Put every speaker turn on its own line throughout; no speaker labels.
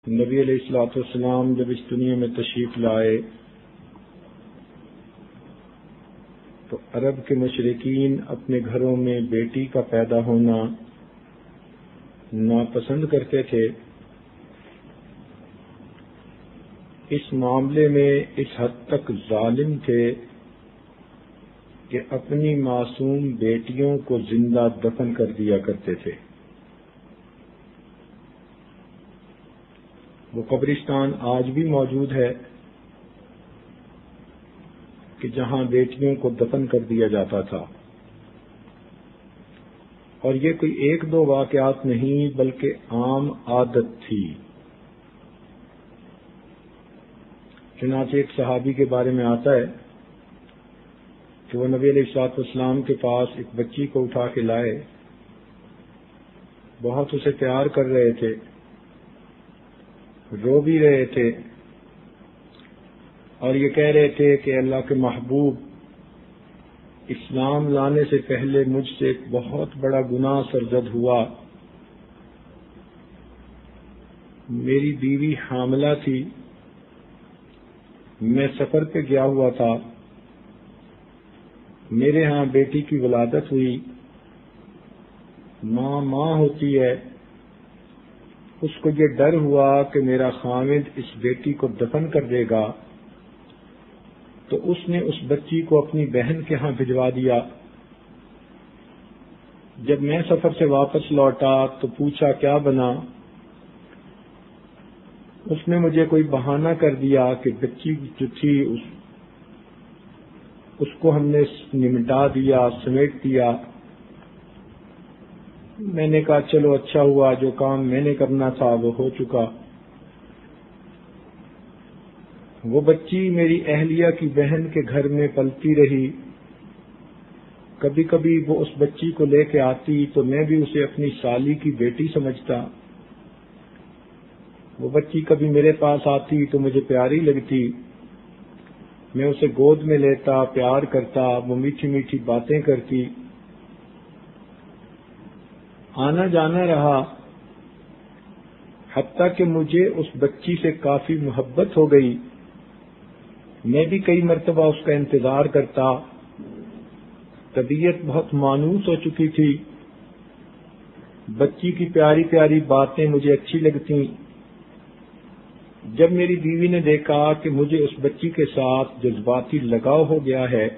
نبی علیہ الصلوۃ والسلام جب اس دنیا میں تشریف لائے تو عرب کے مشرکین اپنے گھروں میں بیٹی کا پیدا ہونا ناپسند کرتے تھے۔ اس معاملے میں اس حد تک ظالم تھے کہ اپنی معصوم بیٹیوں کو زندہ دفن کر دیا کرتے تھے۔ وہ قبرستان آج بھی موجود ہے کہ جہاں بیٹیوں کو دفن کر دیا جاتا تھا، اور یہ کوئی ایک دو واقعات نہیں بلکہ عام عادت تھی۔ چنانچہ ایک صحابی کے بارے میں آتا ہے کہ وہ نبی علیہ الصلوۃ والسلام کے پاس ایک بچی کو اٹھا کے لائے، بہت اسے پیار کر رہے تھے، رو بھی رہے تھے اور یہ کہہ رہے تھے کہ اللہ کے محبوب، اسلام لانے سے پہلے مجھ سے ایک بہت بڑا گناہ سرزد ہوا۔ میری بیوی حاملہ تھی، میں سفر پہ گیا ہوا تھا، میرے ہاں بیٹی کی ولادت ہوئی۔ ماں ہوتی ہے، اس کو یہ ڈر ہوا کہ میرا خاوند اس بیٹی کو دفن کر دے گا، تو اس نے اس بچی کو اپنی بہن کے ہاں بھجوا دیا۔ جب میں سفر سے واپس لوٹا تو پوچھا کیا بنا، اس نے مجھے کوئی بہانہ کر دیا کہ بچی جو تھی اس کو ہم نے نمٹا دیا، سمیٹ دیا۔ میں نے کہا چلو اچھا ہوا، جو کام میں نے کرنا تھا وہ ہو چکا۔ وہ بچی میری اہلیہ کی بہن کے گھر میں پلتی رہی۔ کبھی کبھی وہ اس بچی کو لے کے آتی تو میں بھی اسے اپنی سالی کی بیٹی سمجھتا۔ وہ بچی کبھی میرے پاس آتی تو مجھے پیاری لگتی، میں اسے گود میں لیتا، پیار کرتا، وہ میٹھی میٹھی باتیں کرتی۔ آنا جانا رہا، حتیٰ کہ مجھے اس بچی سے کافی محبت ہو گئی۔ میں بھی کئی مرتبہ اس کا انتظار کرتا۔ طبیعت بہت مانوس ہو چکی تھی، بچی کی پیاری پیاری باتیں مجھے اچھی لگتیں۔ جب میری بیوی نے دیکھا کہ مجھے اس بچی کے ساتھ جذباتی لگاؤ ہو گیا ہے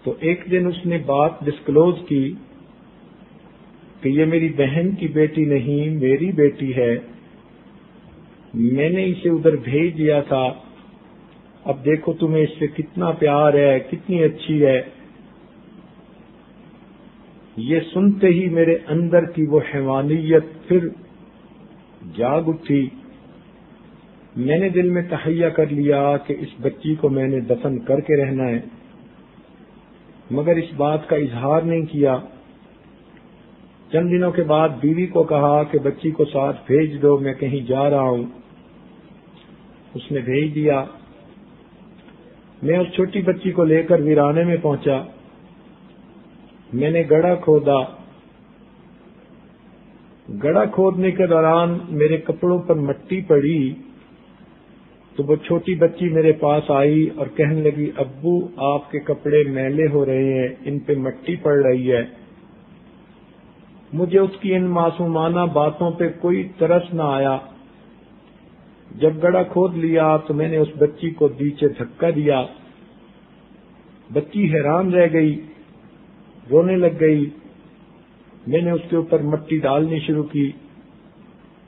تو ایک دن اس نے بات ڈسکلوز کی کہ یہ میری بہن کی بیٹی نہیں، میری بیٹی ہے، میں نے اسے ادھر بھیج دیا تھا، اب دیکھو تمہیں اس سے کتنا پیار ہے، کتنی اچھی ہے۔ یہ سنتے ہی میرے اندر کی وہ حیوانیت پھر جاگ اٹھی۔ میں نے دل میں تہیہ کر لیا کہ اس بچی کو میں نے دفن کر کے رہنا ہے، مگر اس بات کا اظہار نہیں کیا۔ چند دنوں کے بعد بیوی کو کہا کہ بچی کو ساتھ بھیج دو، میں کہیں جا رہا ہوں۔ اس نے بھیج دیا۔ میں اس چھوٹی بچی کو لے کر ویرانے میں پہنچا۔ میں نے گڑھا کھودا۔ گڑھا کھودنے کے دوران میرے کپڑوں پر مٹی پڑی تو وہ چھوٹی بچی میرے پاس آئی اور کہنے لگی، ابو آپ کے کپڑے میلے ہو رہے ہیں، ان پہ مٹی پڑ رہی ہے۔ مجھے اس کی ان معصومانہ باتوں پہ کوئی ترس نہ آیا۔ جب گڑھا کھود لیا تو میں نے اس بچی کو نیچے دھکا دیا۔ بچی حیران رہ گئی، رونے لگ گئی۔ میں نے اس کے اوپر مٹی ڈالنی شروع کی۔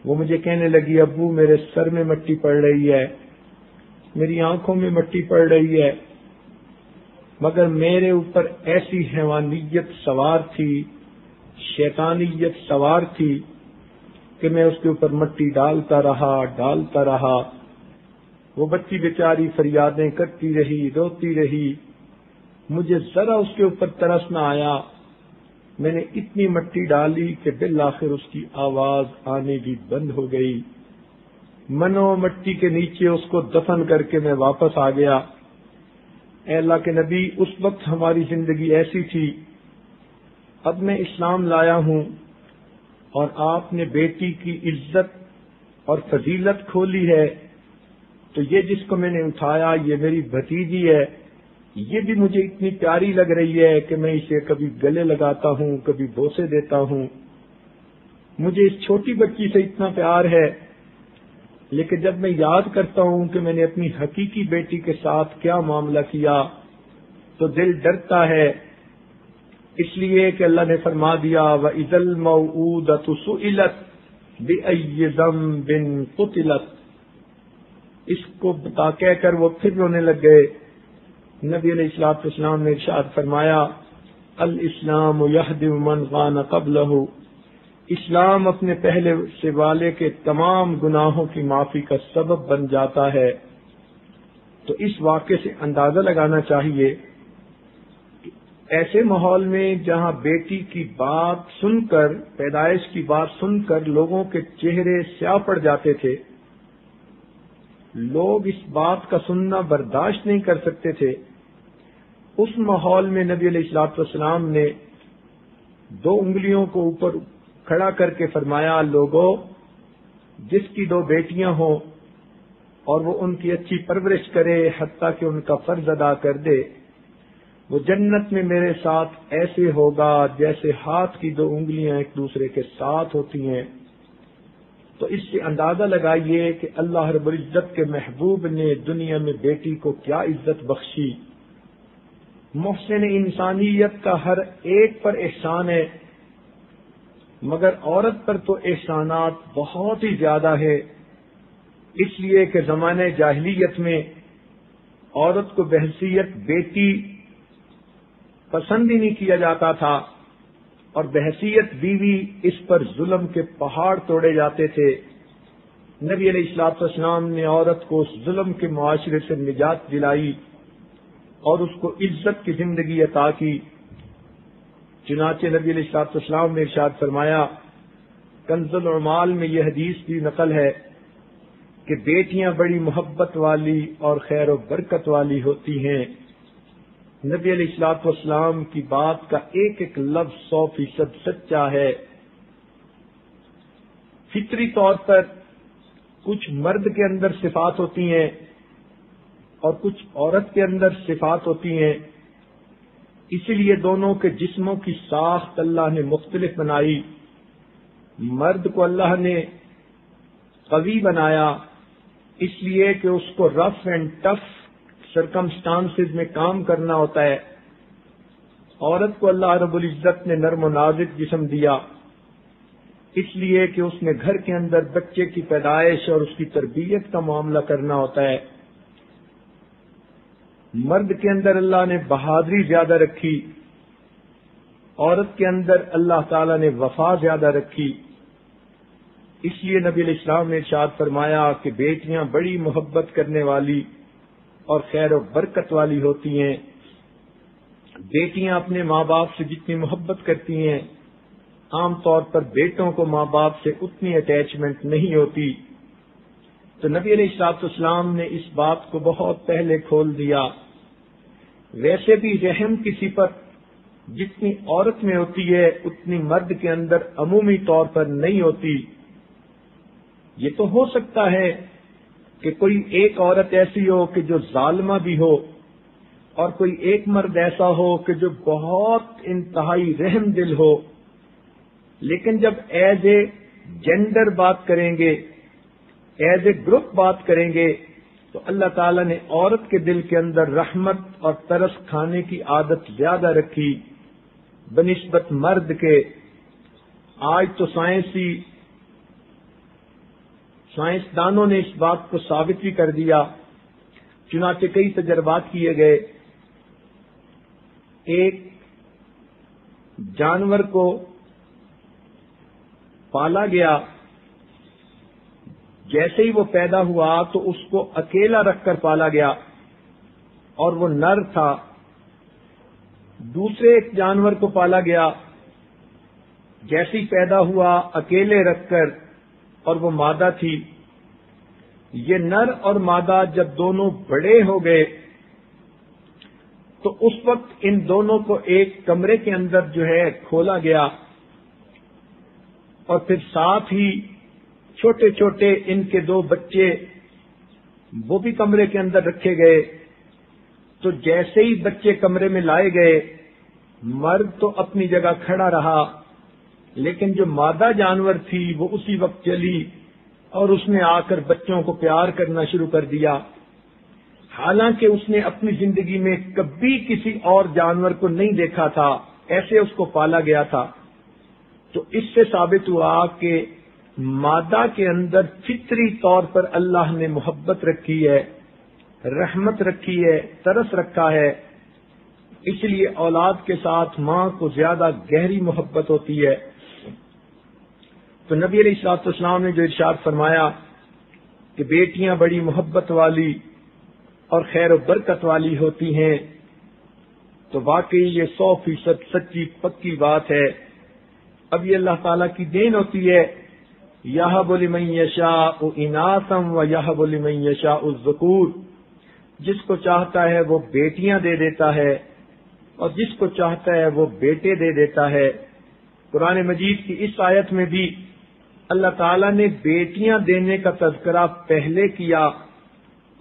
وہ مجھے کہنے لگی، ابو میرے سر میں مٹی پڑ رہی ہے، میری آنکھوں میں مٹی پڑ رہی ہے، مگر میرے اوپر ایسی حیوانیت سوار تھی، شیطانیت سوار تھی کہ میں اس کے اوپر مٹی ڈالتا رہا۔ وہ بچی بیچاری فریادیں کرتی رہی، روتی رہی۔ مجھے ذرا اس کے اوپر ترس نہ آیا۔ میں نے اتنی مٹی ڈالی کہ بالآخر اس کی آواز آنے بھی بند ہو گئی۔ منو مٹی کے نیچے اس کو دفن کر کے میں واپس آ گیا۔ اے اللہ کے نبی، اس وقت ہماری زندگی ایسی تھی، اب میں اسلام لایا ہوں اور آپ نے بیٹی کی عزت اور فضیلت کھولی ہے، تو یہ جس کو میں نے اٹھایا یہ میری بھتیجی ہے، یہ بھی مجھے اتنی پیاری لگ رہی ہے کہ میں اسے کبھی گلے لگاتا ہوں، کبھی بوسے دیتا ہوں، مجھے اس چھوٹی بچی سے اتنا پیار ہے، لیکن جب میں یاد کرتا ہوں کہ میں نے اپنی حقیقی بیٹی کے ساتھ کیا معاملہ کیا تو دل ڈرتا ہے، اس لیے کہ اللہ نے فرما دیا وَإِذَا الْمَوْءُودَةُ سُئِلَتْ بِأَيِّ ذَنبٍ قُتِلَتْ، اس کو بتا کہہ کر وہ پھر رونے لگ گئے۔ نبی علیہ الصلوۃ والسلام نے ارشاد فرمایا الاسلام یہدم من کان قبلہ، اسلام اپنے پہلے سے والے کے تمام گناہوں کی معافی کا سبب بن جاتا ہے۔ تو اس واقعے سے اندازہ لگانا چاہیے کہ ایسے ماحول میں جہاں بیٹی کی بات سن کر، پیدائش کی بات سن کر لوگوں کے چہرے سیاہ پڑ جاتے تھے، لوگ اس بات کا سننا برداشت نہیں کر سکتے تھے، اس ماحول میں نبی علیہ الصلوۃ والسلام نے 2 انگلیوں کو اوپر کھڑا کر کے فرمایا لوگوں، جس کی 2 بیٹیاں ہوں اور وہ ان کی اچھی پرورش کرے حتیٰ کہ ان کا فرض ادا کر دے، وہ جنت میں میرے ساتھ ایسے ہوگا جیسے ہاتھ کی 2 انگلیاں ایک دوسرے کے ساتھ ہوتی ہیں۔ تو اس سے اندازہ لگائیے کہ اللہ رب العزت کے محبوب نے دنیا میں بیٹی کو کیا عزت بخشی۔ محسن انسانیت کا ہر ایک پر احسان ہے، مگر عورت پر تو احسانات بہت ہی زیادہ ہے، اس لیے کہ زمانے جاہلیت میں عورت کو بحیثیت بیٹی پسند ہی نہیں کیا جاتا تھا، اور بحیثیت بیوی اس پر ظلم کے پہاڑ توڑے جاتے تھے۔ نبی علیہ الصلوۃ والسلام نے عورت کو اس ظلم کے معاشرے سے نجات دلائی اور اس کو عزت کی زندگی عطا کی۔ چنانچہ نبی علیہ الصلوۃ والسلام نے ارشاد فرمایا، کنز العمال میں یہ حدیث بھی نقل ہے کہ بیٹیاں بڑی محبت والی اور خیر و برکت والی ہوتی ہیں۔ نبی علیہ الصلوۃ والسلام کی بات کا ایک ایک لفظ 100% سچا ہے۔ فطری طور پر کچھ مرد کے اندر صفات ہوتی ہیں اور کچھ عورت کے اندر صفات ہوتی ہیں، اسی لیے دونوں کے جسموں کی ساخت اللہ نے مختلف بنائی۔ مرد کو اللہ نے قوی بنایا اس لیے کہ اس کو رف اینڈ ٹف سرکمسٹانسز میں کام کرنا ہوتا ہے، عورت کو اللہ رب العزت نے نرم و نازک جسم دیا اس لیے کہ اس نے گھر کے اندر بچے کی پیدائش اور اس کی تربیت کا معاملہ کرنا ہوتا ہے۔ مرد کے اندر اللہ نے بہادری زیادہ رکھی، عورت کے اندر اللہ تعالی نے وفا زیادہ رکھی، اس لیے نبی علیہ السلام نے ارشاد فرمایا کہ بیٹیاں بڑی محبت کرنے والی اور خیر و برکت والی ہوتی ہیں۔ بیٹیاں اپنے ماں باپ سے جتنی محبت کرتی ہیں، عام طور پر بیٹوں کو ماں باپ سے اتنی اٹیچمنٹ نہیں ہوتی۔ تو نبی علیہ الصلوۃ والسلام نے اس بات کو بہت پہلے کھول دیا۔ ویسے بھی رحم کسی پر جتنی عورت میں ہوتی ہے اتنی مرد کے اندر عمومی طور پر نہیں ہوتی۔ یہ تو ہو سکتا ہے کہ کوئی ایک عورت ایسی ہو کہ جو ظالمہ بھی ہو اور کوئی ایک مرد ایسا ہو کہ جو بہت انتہائی رحم دل ہو، لیکن جب ایز اے جینڈر بات کریں گے، ایز اے گروپ بات کریں گے، تو اللہ تعالیٰ نے عورت کے دل کے اندر رحمت اور ترس کھانے کی عادت زیادہ رکھی بنسبت مرد کے۔ آج تو سائنسدانوں نے اس بات کو ثابت بھی کر دیا، چنانچہ کئی تجربات کیے گئے۔ ایک جانور کو پالا گیا، جیسے ہی وہ پیدا ہوا تو اس کو اکیلا رکھ کر پالا گیا اور وہ نر تھا۔ دوسرے ایک جانور کو پالا گیا، جیسے ہی پیدا ہوا اکیلے رکھ کر اور وہ مادہ تھی۔ یہ نر اور مادہ جب دونوں بڑے ہو گئے تو اس وقت ان دونوں کو ایک کمرے کے اندر جو ہے کھولا گیا، اور پھر ساتھ ہی چھوٹے چھوٹے ان کے 2 بچے وہ بھی کمرے کے اندر رکھے گئے. تو جیسے ہی بچے کمرے میں لائے گئے، مرد تو اپنی جگہ کھڑا رہا، لیکن جو مادہ جانور تھی وہ اسی وقت چلی اور اس نے آ کر بچوں کو پیار کرنا شروع کر دیا، حالانکہ اس نے اپنی زندگی میں کبھی کسی اور جانور کو نہیں دیکھا تھا، ایسے اس کو پالا گیا تھا. تو اس سے ثابت ہوا کہ مادہ کے اندر فطری طور پر اللہ نے محبت رکھی ہے، رحمت رکھی ہے، ترس رکھا ہے. اس لیے اولاد کے ساتھ ماں کو زیادہ گہری محبت ہوتی ہے. تو نبی علیہ الصلوۃ والسلام نے جو ارشاد فرمایا کہ بیٹیاں بڑی محبت والی اور خیر و برکت والی ہوتی ہیں، تو واقعی یہ 100% سچی پکی بات ہے. اب یہ اللہ تعالیٰ کی دین ہوتی ہے، یہب لمن یشاء اناثا ویہب لمن یشاء الذکور. جس کو چاہتا ہے وہ بیٹیاں دے دیتا ہے اور جس کو چاہتا ہے وہ بیٹے دے دیتا ہے. قرآن مجید کی اس آیت میں بھی اللہ تعالیٰ نے بیٹیاں دینے کا تذکرہ پہلے کیا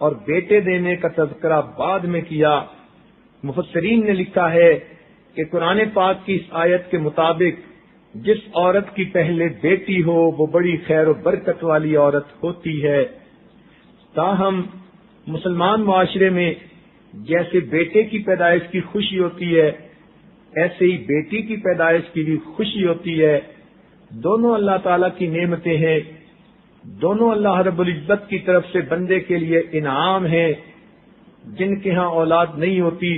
اور بیٹے دینے کا تذکرہ بعد میں کیا. مفسرین نے لکھا ہے کہ قرآن پاک کی اس آیت کے مطابق جس عورت کی پہلے بیٹی ہو وہ بڑی خیر و برکت والی عورت ہوتی ہے. تاہم مسلمان معاشرے میں جیسے بیٹے کی پیدائش کی خوشی ہوتی ہے، ایسے ہی بیٹی کی پیدائش کی بھی خوشی ہوتی ہے. دونوں اللہ تعالیٰ کی نعمتیں ہیں، دونوں اللہ رب العزت کی طرف سے بندے کے لیے انعام ہیں. جن کے ہاں اولاد نہیں ہوتی،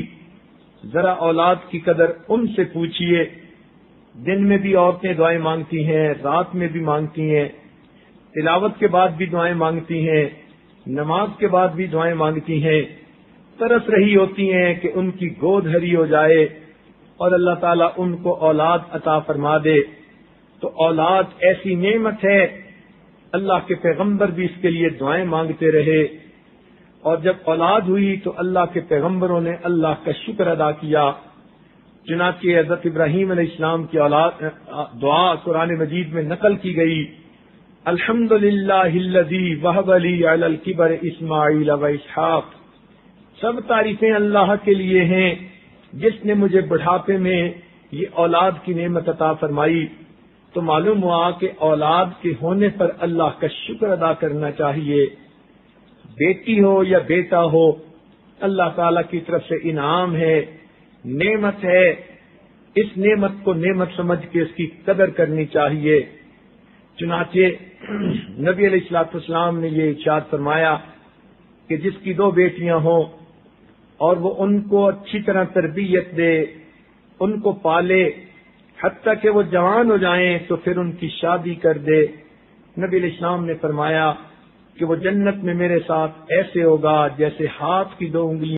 ذرا اولاد کی قدر ان سے پوچھیے. دن میں بھی عورتیں دعائیں مانگتی ہیں، رات میں بھی مانگتی ہیں، تلاوت کے بعد بھی دعائیں مانگتی ہیں، نماز کے بعد بھی دعائیں مانگتی ہیں. ترس رہی ہوتی ہیں کہ ان کی گود ہری ہو جائے اور اللہ تعالیٰ ان کو اولاد عطا فرما دے. تو اولاد ایسی نعمت ہے، اللہ کے پیغمبر بھی اس کے لیے دعائیں مانگتے رہے، اور جب اولاد ہوئی تو اللہ کے پیغمبروں نے اللہ کا شکر ادا کیا. چنانچہ حضرت ابراہیم علیہ السلام کی اولاد دعا قرآن مجید میں نقل کی گئی، الحمدللہ الذی وہب لی علی الکبر اسماعیل و اسحاق. سب تعریفیں اللہ کے لیے ہیں جس نے مجھے بڑھاپے میں یہ اولاد کی نعمت عطا فرمائی. تو معلوم ہوا کہ اولاد کے ہونے پر اللہ کا شکر ادا کرنا چاہیے. بیٹی ہو یا بیٹا ہو، اللہ تعالیٰ کی طرف سے انعام ہے، نعمت ہے. اس نعمت کو نعمت سمجھ کے اس کی قدر کرنی چاہیے. چنانچہ نبی علیہ الصلوۃ والسلام نے یہ ارشاد فرمایا کہ جس کی 2 بیٹیاں ہوں اور وہ ان کو اچھی طرح تربیت دے، ان کو پالے، حتیٰ کہ وہ جوان ہو جائیں تو پھر ان کی شادی کر دے. نبی علیہ السلام نے فرمایا کہ وہ جنت میں میرے ساتھ ایسے ہوگا جیسے ہاتھ کی 2 انگلیاں